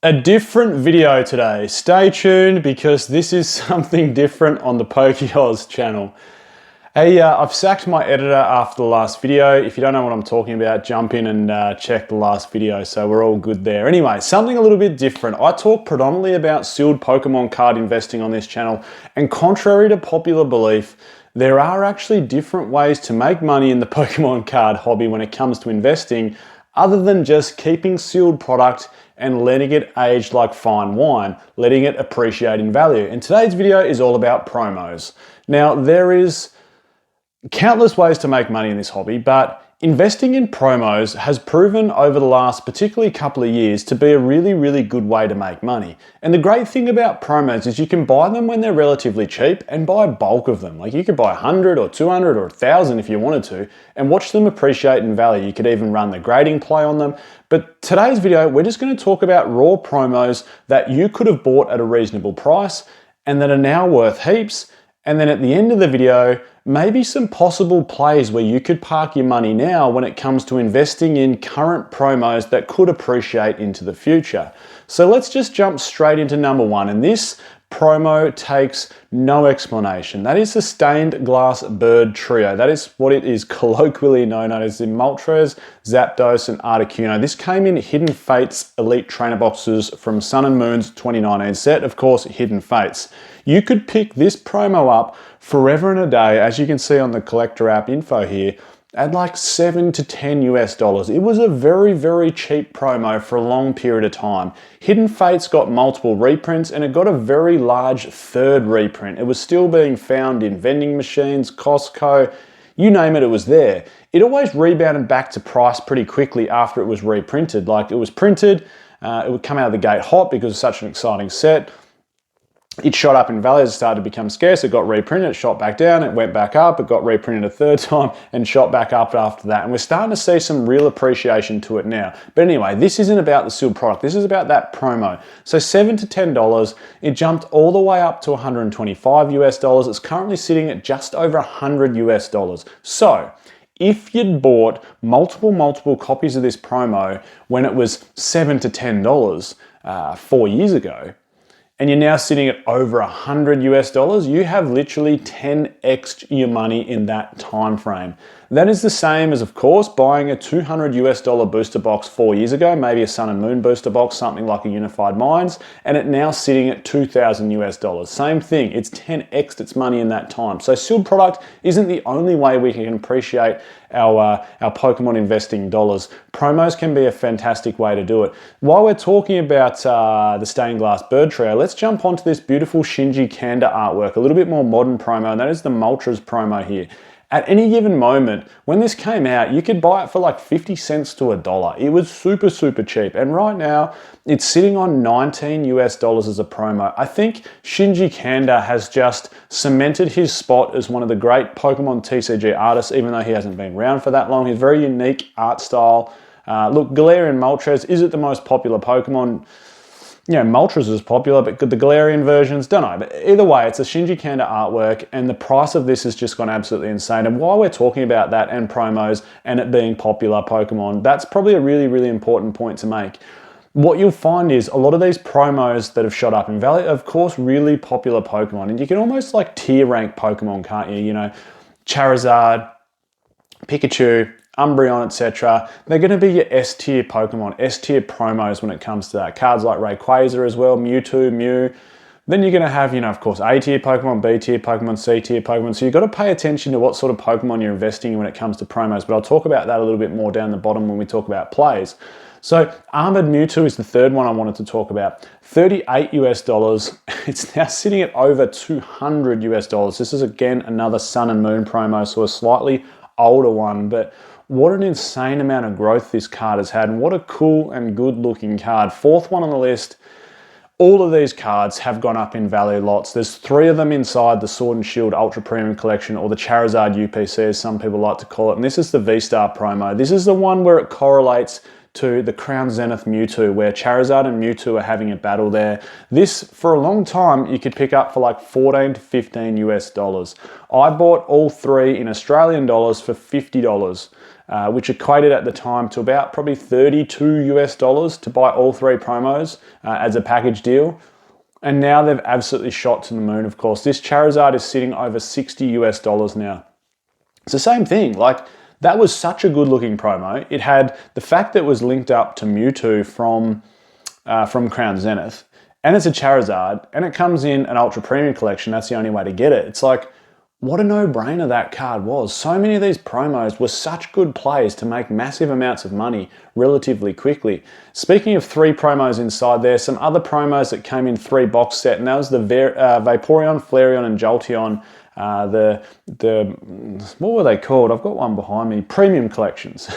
A different video today. Stay tuned because this is something different on the PokeOz channel. Hey, I've sacked my editor after the last video. If you don't know what I'm talking about, jump in and check the last video, so we're all good there. Anyway, something a little bit different. I talk predominantly about sealed Pokemon card investing on this channel, and contrary to popular belief, there are actually different ways to make money in the Pokemon card hobby when it comes to investing, other than just keeping sealed product and letting it age like fine wine, letting it appreciate in value. And today's video is all about promos. Now, there is countless ways to make money in this hobby, but investing in promos has proven over the last particularly couple of years to be a really good way to make money. And the great thing about promos is you can buy them when they're relatively cheap and buy a bulk of them. Like you could buy 100 or 200 or 1,000 if you wanted to and watch them appreciate in value. You could even run the grading play on them. But today's video, we're just going to talk about raw promos that you could have bought at a reasonable price and that are now worth heaps. And then at the end of the video, maybe some possible plays where you could park your money now when it comes to investing in current promos that could appreciate into the future. So let's just jump straight into number one. And this promo takes no explanation. That is the Stained Glass Bird Trio. That is what it is colloquially known as in Moltres, Zapdos, and Articuno. This came in Hidden Fates Elite Trainer boxes from Sun and Moon's 2019 set, of course, Hidden Fates. You could pick this promo up forever and a day, as you can see on the collector app info here, at like $7 to $10 US. It was a very cheap promo for a long period of time. Hidden Fates got multiple reprints and it got a very large third reprint. It was still being found in vending machines, Costco, you name it, it was there. It always rebounded back to price pretty quickly after it was reprinted. Like it was printed, it would come out of the gate hot because it's such an exciting set. It shot up in value as it started to become scarce. It got reprinted, it shot back down, it went back up, it got reprinted a third time and shot back up after that. And we're starting to see some real appreciation to it now. But anyway, this isn't about the sealed product. This is about that promo. So $7 to $10, it jumped all the way up to $125 US. It's currently sitting at just over $100 US. So if you'd bought multiple copies of this promo when it was $7 to $10 4 years ago, and you're now sitting at over $100 US, you have literally 10x your money in that time frame. That is the same as, of course, buying a $200 US booster box 4 years ago, maybe a Sun and Moon booster box, something like a Unified Minds, and it now sitting at $2,000 US. Same thing, it's 10x its money in that time. So sealed product isn't the only way we can appreciate our Pokemon investing dollars. Promos can be a fantastic way to do it. While we're talking about the Stained Glass Bird Trio, let's jump onto this beautiful Shinji Kanda artwork, a little bit more modern promo, and that is the Moltres promo here. At any given moment, when this came out, you could buy it for like 50 cents to $1. It was super cheap. And right now, it's sitting on $19 US as a promo. I think Shinji Kanda has just cemented his spot as one of the great Pokemon TCG artists, even though he hasn't been around for that long. His very unique art style. Look, Galarian Moltres, is it the most popular Pokemon? You know, Moltres is popular, but the Galarian versions, don't know. But either way, it's a Shinji Kanda artwork, and the price of this has just gone absolutely insane. And while we're talking about that and promos and it being popular Pokemon, that's probably a really important point to make. What you'll find is a lot of these promos that have shot up in value, of course, really popular Pokemon. And you can almost like tier rank Pokemon, can't you? You know, Charizard, Pikachu, Umbreon, etc. They're going to be your S-tier Pokemon, S-tier promos when it comes to that. Cards like Rayquaza as well, Mewtwo, Mew. Then you're going to have, you know, of course, A-tier Pokemon, B-tier Pokemon, C-tier Pokemon. So you've got to pay attention to what sort of Pokemon you're investing in when it comes to promos. But I'll talk about that a little bit more down the bottom when we talk about plays. So Armored Mewtwo is the third one I wanted to talk about. $38 US. It's now sitting at over $200 US. This is again another Sun and Moon promo, so a slightly older one, but what an insane amount of growth this card has had, and what a cool and good looking card. Fourth one on the list. All of these cards have gone up in value lots. There's 3 of them inside the Sword and Shield Ultra Premium Collection, or the Charizard UPC as some people like to call it, and this is the V-Star promo. This is the one where it correlates to the Crown Zenith Mewtwo, where Charizard and Mewtwo are having a battle there. This, for a long time, you could pick up for like $14 to $15 US. I bought all 3 in Australian dollars for $50. which equated at the time to about probably $32 to buy all 3 promos as a package deal. And now they've absolutely shot to the moon, of course. This Charizard is sitting over $60 now. It's the same thing. Like, that was such a good looking promo. It had the fact that it was linked up to Mewtwo from Crown Zenith, and it's a Charizard, and it comes in an Ultra Premium collection. That's the only way to get it. It's like, what a no-brainer that card was. So many of these promos were such good plays to make massive amounts of money relatively quickly. Speaking of 3 promos inside there, some other promos that came in 3 box set, and that was the Vaporeon, Flareon, and Jolteon. What were they called? I've got one behind me. Premium collections.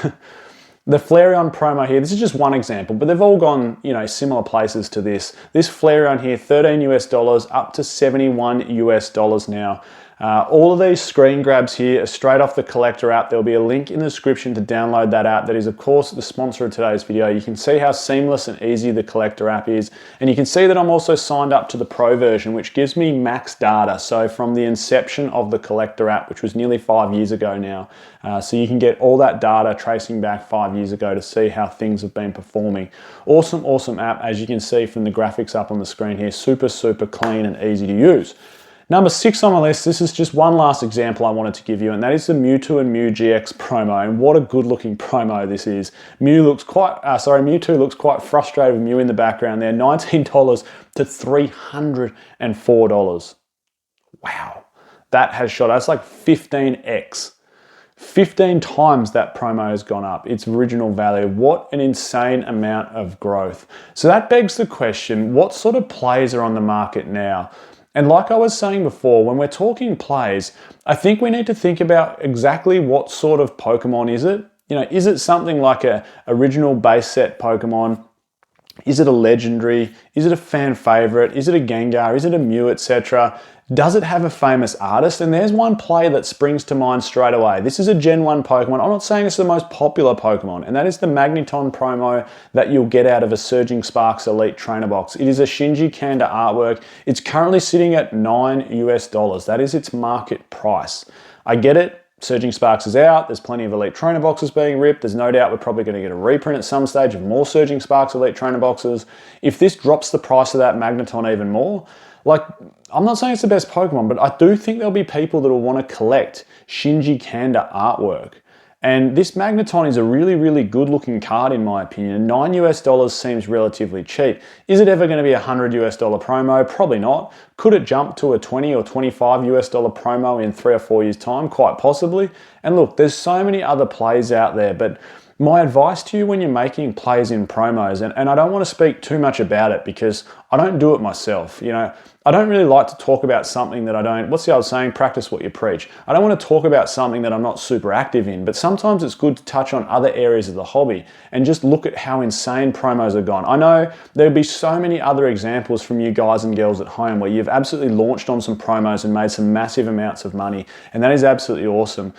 The Flareon promo here, this is just one example, but they've all gone, similar places to this. This Flareon here, $13 up to $71 now. All of these screen grabs here are straight off the Collector app. There'll be a link in the description to download that app. That is, of course, the sponsor of today's video. You can see how seamless and easy the Collector app is. And you can see that I'm also signed up to the Pro version, which gives me max data. So from the inception of the Collector app, which was nearly 5 years ago now. So you can get all that data tracing back 5 years ago to see how things have been performing. Awesome, awesome app, as you can see from the graphics up on the screen here. Super, super clean and easy to use. Number 6 on my list, this is just one last example I wanted to give you, and that is the Mewtwo and Mew GX promo, and what a good looking promo this is. Mewtwo looks quite frustrated with Mew in the background there, $19 to $304. Wow, that has shot, that's like 15x. 15 times that promo has gone up, its original value. What an insane amount of growth. So that begs the question, what sort of plays are on the market now? And like I was saying before, when we're talking plays, I think we need to think about exactly what sort of Pokemon is it? Is it something like a original base set Pokemon? Is it a legendary? Is it a fan favorite? Is it a Gengar? Is it a Mew, etc.? Does it have a famous artist? And there's one play that springs to mind straight away. This is a Gen 1 Pokemon. I'm not saying it's the most popular Pokemon, and that is the Magneton promo that you'll get out of a Surging Sparks Elite Trainer Box. It is a Shinji Kanda artwork. It's currently sitting at $9. That is its market price. I get it. Surging Sparks is out. There's plenty of Elite Trainer Boxes being ripped. There's no doubt we're probably going to get a reprint at some stage of more Surging Sparks Elite Trainer Boxes. If this drops the price of that Magneton even more, I'm not saying it's the best Pokemon, but I do think there'll be people that will want to collect Shinji Kanda artwork. And this Magneton is a really, really good looking card in my opinion. $9 seems relatively cheap. Is it ever going to be a $100 promo? Probably not. Could it jump to a $20 or $25 promo in 3 or 4 years time? Quite possibly. And look, there's so many other plays out there, but my advice to you when you're making plays in promos, and I don't want to speak too much about it because I don't do it myself. I don't really like to talk about something that I don't, what's the old saying, practice what you preach. I don't want to talk about something that I'm not super active in, but sometimes it's good to touch on other areas of the hobby and just look at how insane promos are gone. I know there'll be so many other examples from you guys and girls at home where you've absolutely launched on some promos and made some massive amounts of money, and that is absolutely awesome.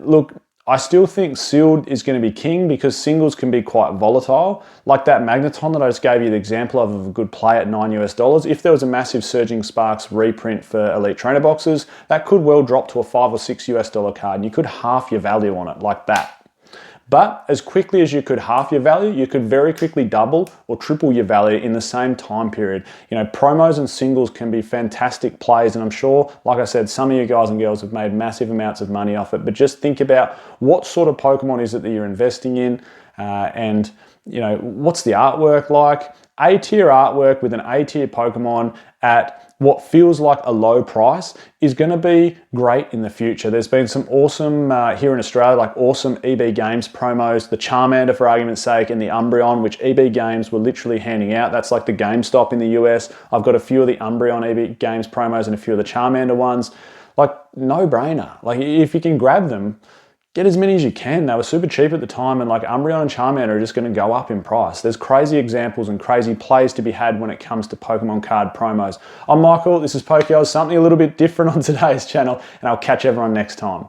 Look, I still think sealed is going to be king because singles can be quite volatile. Like that Magneton that I just gave you the example of a good play at $9. If there was a massive Surging Sparks reprint for Elite Trainer Boxes, that could well drop to a $5 or $6 card and you could half your value on it like that. But as quickly as you could half your value, you could very quickly double or triple your value in the same time period. Promos and singles can be fantastic plays, and I'm sure, like I said, some of you guys and girls have made massive amounts of money off it, but just think about what sort of Pokemon is it that you're investing in, and what's the artwork like? A-tier artwork with an A-tier Pokemon at what feels like a low price is going to be great in the future. There's been some awesome, here in Australia, like awesome EB Games promos, the Charmander for argument's sake, and the Umbreon, which EB Games were literally handing out. That's like the GameStop in the US. I've got a few of the Umbreon EB Games promos and a few of the Charmander ones. Like, no brainer. Like, if you can grab them, get as many as you can. They were super cheap at the time, and like Umbreon and Charmander are just going to go up in price. There's crazy examples and crazy plays to be had when it comes to Pokemon card promos. I'm Michael, this is PokeOz, something a little bit different on today's channel, and I'll catch everyone next time.